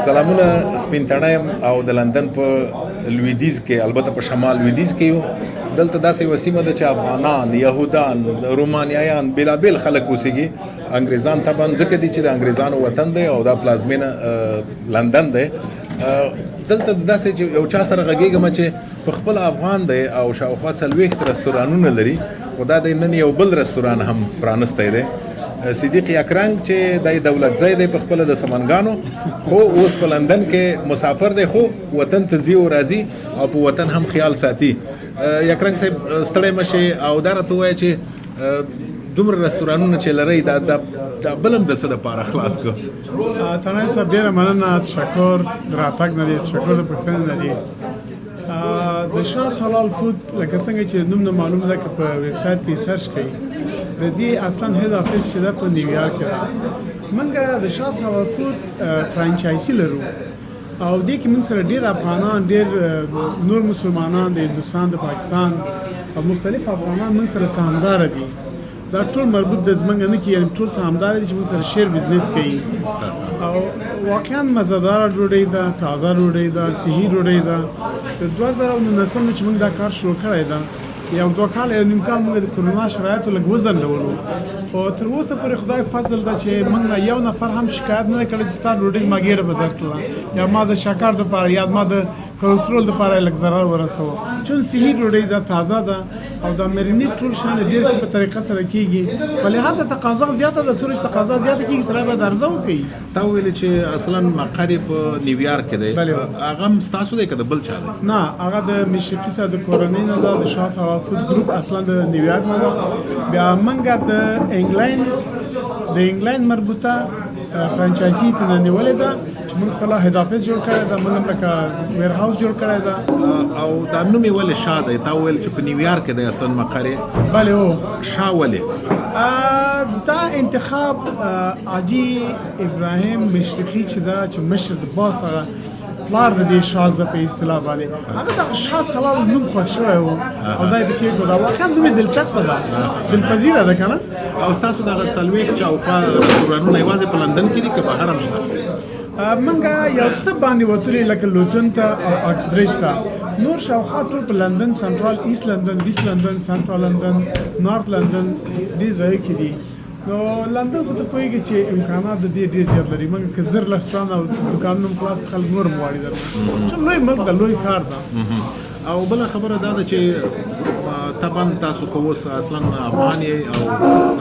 سلامونه سپینتړایم او د لندن په لویدیز کې البته په شمال لویدیز کې یو دلته داسې وسیمه ده چې افغانان یهودان رومانیایان بېلابېل خلک اوسېږي انګریزان طبعا ځکه دي چې د انګریزانو وطن دی او دا پلازمینه لندن دی دلته داسې چې یو چا سره غږېږم چې په خپل افغان دی او شاوخوا 40 رستورانونه لري خو دا دی نن یو بل رستوران هم پرانستی دی صدیق یکرنګ چې د دولت ځای دی په خپل د سمنګانو خو اوس په لندن کې مسافر دی خو وطن ته ځي او راځي او په وطن هم خیال ساتي یکرنګ صاحب ستړی مشي او دا راته ووایه چې دومره رستورانونه چې لرئ دا بل هم د څه دپاره خلاص کړه تنای صاحب ډېره مننه تشکر د راتګ نه دی تشکر د پوښتنې نه دی د شاس حلال فود لکه څنګه چې نوم نه معلوم ده که په ویب سایټ کې سرچ کړئ د دې اصلا هیډ افیس چې ده په نیویارک کې ده موږ د شاس حلال فود فرانچایزي لرو او دې کې موږ سره ډېر افغانان ډېر نور مسلمانان د هندوستان د پاکستان او مختلف افغانان موږ سره سهامداره دي دا ټول مربوط د زمونږ نه کې یعنې ټول سهامداره دي چې موږ سره شیر بزنس کوي او واقعا مزهداره ډوډۍ ده تازه ډوډۍ ده صحي ډوډۍ ده د 2019 نه چې موږ دا کار شروع کړی ده یو 2 کال یو نیم کال موږ د کرونا شرایطو لږ وځنډولو خو تر اوسه پورې خدای فضل ده چې موږ نه یو نفر هم شکایت نه دی کړی چې ستا ډوډۍ ما ګېډه به درکړله یا ما د شکر دپاره یا ما د کلسترول دپاره یې لږ ضرر ورسوه چون صحي ډوډۍ ده تازه ده او دا مرینیټ ټول شیان ډېر ښه په طریقه سره کېږي په لحاظه تقاضا زیاته ده څومره چې تقاضا زیاته کېږي سړی باید عرضه وکړي تا وویلې چې اصلا مقر یې په نیویارک کې دی هغه هم ستاسو دی که د بل چا دی نه هغه د مشرقي صاحب د کورنۍ نه ده د شاه حلال فود ګروپ اصلا د نیویارک نه ده بیا موږ د انګلند مربوطه فرانچایزي ته نیولې ده چې موږ خپل هیډ افیس جوړ کړی ده موږ هم لکه ویر هاوس جوړ کړی ده او دا نوم یې ولې شاه دی تا وویل چې په نیویارک کې دی اصلا مقر یې بلې هو شاه ولې دا انتخاب حاجي ابراهیم مشرقي چې دا چې مشر د باس هغه پلار د دې شاز د په اصطلاح باندې هغه د شاز حلال نوم خوښ شوی و او دا یې پکې ګودا واقعا نوم دلچسپه ده دلپذیره ده که نه او ستاسو دغه 40 شاوخوا رستورانونه یوازې په لندن کې دي که بهر هم شته موږ یو څه باندې وتلي لکه لوټن ته او اکسبریج ته نور شاوخوا ټول په لندن سنټرال ایست لندن ویست لندن سنټرال لندن نارت لندن دې ځایو کې دي نو لندن خو ته پوهېږي چې امکانات د دې ډېر زیات لري موږ که زر رستوران او دوکانونه خلاص خلک نور هم غواړي درنه چې لوی ملک ده لوی ښار ده او بله خبره دا ده چې طبعا تاسو خو اوس اصلا افغان یې او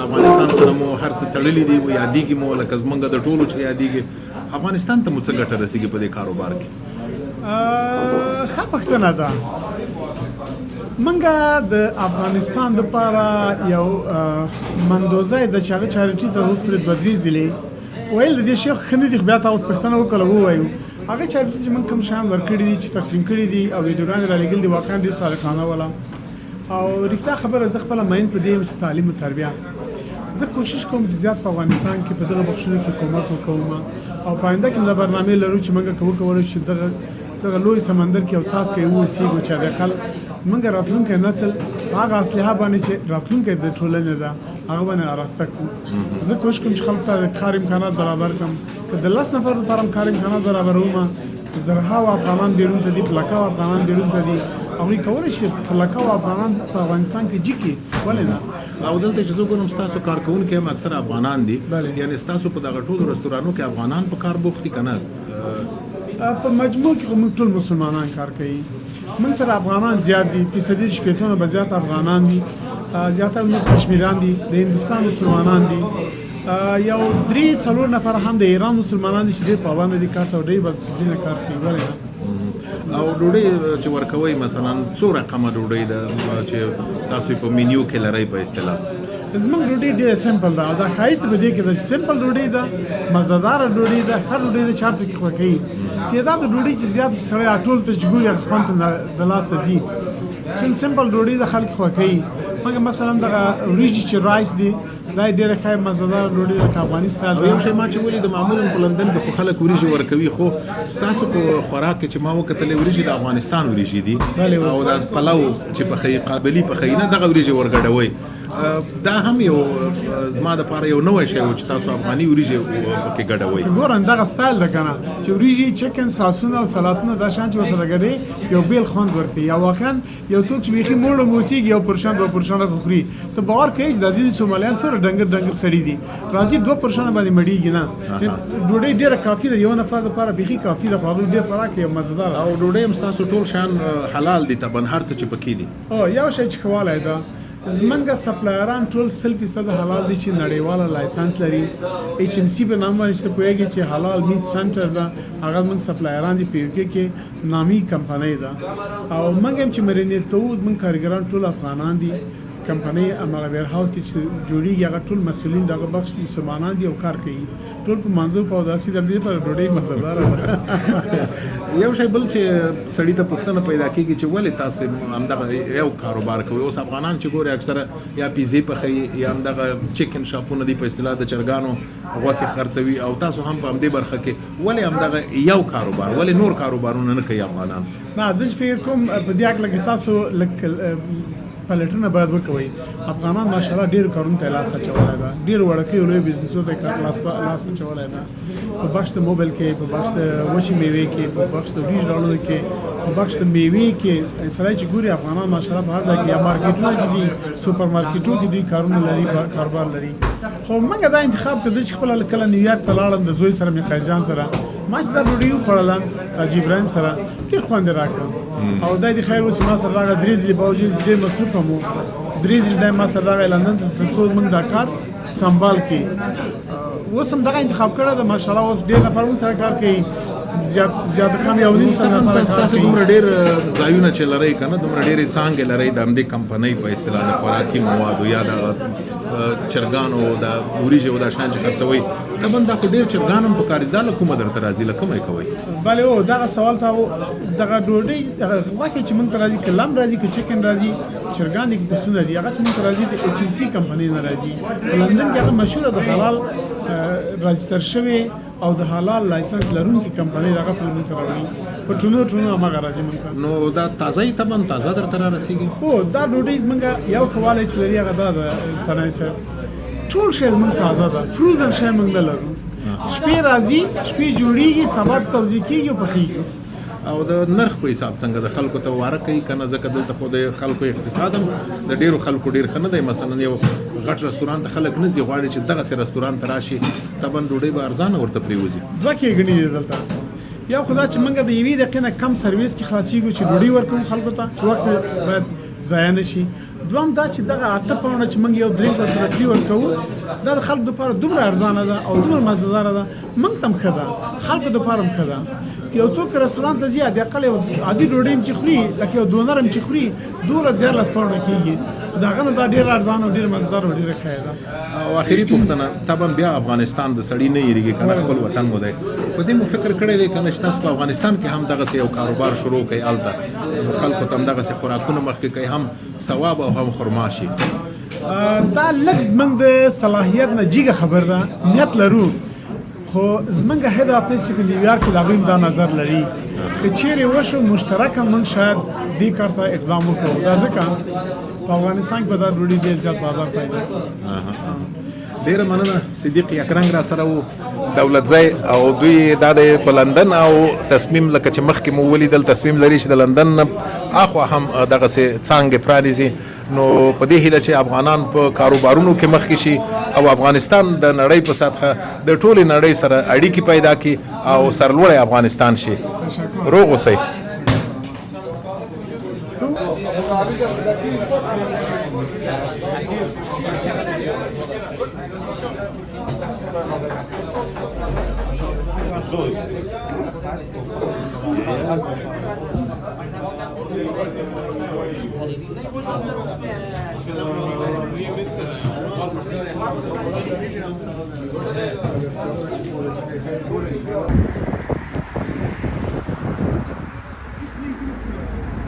افغانستان سره مو هر څه تړلي دي یادېږي مو لکه زموږ د ټولو چې یادېږي افغانستان ته مو څه ګټه رسېږي په دې کاروبار کې ښه پوښتنه ده موږ د افغانستان دپاره یو مندوزی ده چې هغه چارټي ته وفرد بدري ځلې ویل د دې شیخ ښه نه دي خو بیا تا اوس پوښتنه وکړله ووایو هغه چارټي چې موږ کوم شیان ورکړي دي چې تقسیم کړي دي او ویډیوګانې رالېږلي دي واقعا ډېر صادقانه وله او رښتیا خبره زه خپله مین په دې یم چې تعلیم و تربیه زه کوشش کوم چې زیات په افغانستان کې په دغه بخشونو کې کومک وکوم او په آینده کې دا برنامې لرو چې موږ وکولی شو دغه لوی سمندر کې او څاڅکی واوسېږو چې هغه خلک موږ راتلونکی نسل هغه اصلحه باندې چې راتلونکی د ټولنې ده هغه باندې راسته کړو زه کوشش کوم چې خلکو ته د کار امکانات برابر کړم که د 10 نفر لپاره هم کار امکانات برابرومه زرهاوو افغانان بیرون ته دي پلکاو افغانان بیرون ته دي هغوی کولی شي پلکاو افغانان په افغانستان کې جي کړي ولې نه او دلته چې زه ګورم ستاسو کارکوونکي هم اکثر افغانان دي یعنې ستاسو په دغه ټولو رستورانو کې افغانان په کار بوخت دي که نه په مجموع کې موږ ټول مسلمانان کار کوي موږ سره افغانان زیات دي فیصدي شپېتونه به زیات افغانان دي زیاتره نور کشمیران دي د هندوستان مسلمانان دي یو 3-4 نفر هم د ایران مسلمانان دي چې ډېر پابنده دي کار ته او ډېر با ډسپلینه کار کوي ولې نه او ډوډۍ چې ورکوئ مثلا څو رقمه ډوډۍ ده چې تاسو په مینیو کې لرئ په اصطلاح زموږ ډوډۍ ډېره سمپل ده او دا ښایست په دې کې ده چې سمپل ډوډۍ ده مزهداره ډوډۍ ده هر ډوډۍ د چار څه کې خوښوي تعداد د ډوډۍ چې زیات شي سړی ټول ته چې ګوري هغه خوند ته د لاسه ځي چې سمپل ډوډۍ د خلک خوښوي مګر مثلا دغه وریجې چې رایس دي دا ډېره ښه مزهداره ډوډۍ ده که افغاني سټایل یو شی ما چې ولید معمولا په لندن کې خو خلک وریجې ورکوي خو ستاسو په خوراک کې چې ما وکتلې وریجې د افغانستان وریجې دي او د پلاو چې پخوي قابلي پخوي نه دغه وریجې ورګډوي دا هم یو زما دپاره یو نوی شی و چې تاسو افغاني وریجې پکې ګډوئ. ګورم دغه سټایل ده که نه چې وریجې چکن ساسونه او سلاتونه دا شیان چې ورسره ګډوي یو بیل خوند ورکوي. یا واقعا یو څوک چې بیخي موړ موسیږي یو پرشان دوه پرشانه خوري ته باور کوي چې دا ځینې سومالیان څومره ډنګر سړي دي راځي دوه پرشانه باندې مړېږي نه. ډوډۍ ډېره کافي ده یو نفر دپاره بیخي کافي ده خو هغوی ډېر خوراک یې مزهدار او ډوډۍ هم ستاسو ټول شیان حلال دي طبعا هر څه چې پکې دي. یو شی چې ښه والی ده زمونږ سپلایران ټول 100% حلال دي چې نړیواله لایسنس لري. HMC په نام باندې چې پوهېږي چې حلال میټ سنټر ده هغه زمونږ سپلایران دي په UK کې نامي کمپنۍ ده او موږ هم چې مرینیټ کوو زمونږ کارګران ټول افغانان دي. کمپنۍ هماغه ویر هاوس کې چې جوړیږي هغه ټول مسؤلین دغه بخش مسلمانان دي او کار کوي ټول په مانځو په اوداسي د دې پر ډوډۍ مزهدار ده. یو شی بل چې سړی ته پوښتنه پیدا کېږي چې ولې تاسو همدغه یو کاروبار کوئ. اوس افغانان چې ګوري اکثره یا پیزې پخوي یا همدغه چکن شاپونه دي په اصطلاح د چرګانو غوښې خرڅوي او تاسو هم په همدې برخه کې ولې همدغه یو کاروبار ولې نور کاروبارونه نه کوي افغانان؟ نه زه فکر کوم په دې اړه کې تاسو پلټونه باید وکوي. افغانان ماشاءالله ډېر کارونو ته لاس اچولی ده ډېر وړوکي لوی بزنسونو ته لاس اچولی ده په بخش د موبایل کې په بخش د وچې میوې کې په بخش د وریژ ډالونو کې په بخش د میوې کې سړی چې ګوري افغانان ماشاءالله په هر ځای کې یا مارکیټونه چې دي سوپر مارکیټونو کې دوی کارونه لري کاروبار لري. خو موږ دا انتخاب کړو چې خپله کله نیویارک ته لاړم د زوی سره مې قایجان سره ما چې دا ډوډۍ وخوړله حاجي ابراهیم سره ډېر خوند یې راکړ او دا دې خیر اوس ما سره راغی 3 ځلې باوجود ډېر مصروف هم و 3 ځلې ما سره راغی لندن ته تر څو موږ دا کار سنبال کړي. اوس هم دغه انتخاب کړی ده ماشاءالله اوس ډېر نفر موږ سره کار کوي زیات کم یو نیم سره نفر کار تاسو کوي. دومره ډېر ځایونه چې لرئ که نه دومره ډېرې څانګې لرئ د همدې کمپنۍ په اصطلاح د خوراکي موادو یا د چرګانو د وریجې او دا شیان چې خرڅوئ طبعا دا خو ډېر چرګان هم پکار دي دا له کومه درته راځي له کومه یې کوئ؟ بله او دغه سوال ته دغه ډوډۍ دغه غوښې چې موږ ته راځي که لم راځي که چکن راځي چرګان دي که پسونه دي هغه چې موږ ته راځي د HMC کمپنۍ نه راځي. په لندن کې هغه مشهوره د حلال راجستر شوی او د حلال لایسنس لرونکي کمپنۍ دغه ټول موږ ته راوړي په ټولو هماغه راځي موږ ته. نو دا تازه یې طبعا تازه درته رارسېږي؟ هو دا ډوډۍ زموږ یو ښه والی چې لري هغه دا ده تنی صاحب ټول شی زموږ تازه ده فروزن شی موږ نه لرو. شپې راځي شپې جوړیږي سبا توزیع کېږي او پخېږي. او د نرخ په حساب څنګه د خلکو ته واره کوي که نه ځکه دلته خو د خلکو اقتصاد هم د ډېرو خلکو ډېر ښه نه دی. مثلا یو غټ رستوران ته خلک نه ځي غواړي چې دغسې رستوران ته راشي طبعا ډوډۍ به ارزانه ورته پرېوځي. دوه کېږنې دي دلته یو خو دا چې موږ د یوې دقیقې نه کم سرویس کې خلاصېږو چې ډوډۍ ورکوو خلکو ته چې وخت باید ضایع نه شي. دوم دا چې دغه 8 پاونډه چې موږ یو درینک ورسره فري ورکوو دا د خلکو دپاره دومره ارزانه ده او دومره مزهداره ده موږ ته هم ښه ده خلکو دپاره هم ښه ده. یو څوک رستوران ته ځي حد اقل یو عادي ډوډۍ هم چې خوري لکه یو ډونر هم چې خوري 12-13 پاونډه کېږي خو د هغه نه دا ډېر ارزانه او ډېر مزهدار او ډېره ښه ده. او آخري پوښتنه طبعا بیا افغانستان د سړي نه یېرېږي که نه خپل وطن مو دی په دې مو فکر کړی دی که نه چې تاسو په افغانستان کې هم دغسې یو کاروبار شروع کړئ هلته خلکو ته هم دغسې خوراکونه مخکې کوي هم ثواب او هم خرما شي؟ دا لږ زموږ د صلاحیت نه جګه خبر ده نیت لرو خو زمونږ هد افیس چې په نیویارک کې د هغوی دا نظر لري که چیرې وشو مشترکه موږ شاید دې کار ته اقدام وکړو دا ځکه په افغانستان کې به دا ډوډۍ ډېر زیات بازار پیدا ډیره مننه صدیق یکرنګ را سره وو دولتزی او دوی دا د په لندن او تصمیم لکه چې مخکې مو ولیدل تصمیم لري چې د لندن نه اخوا هم دغسې څانګې پرانیزي نو په دې هیله چې افغانان په کاروبارونو کې مخکې شي او افغانستان د نړۍ په سطحه د ټولې نړۍ سره اړیکې پیدا کړي او سرلوړی افغانستان شي. روغ اوسئ.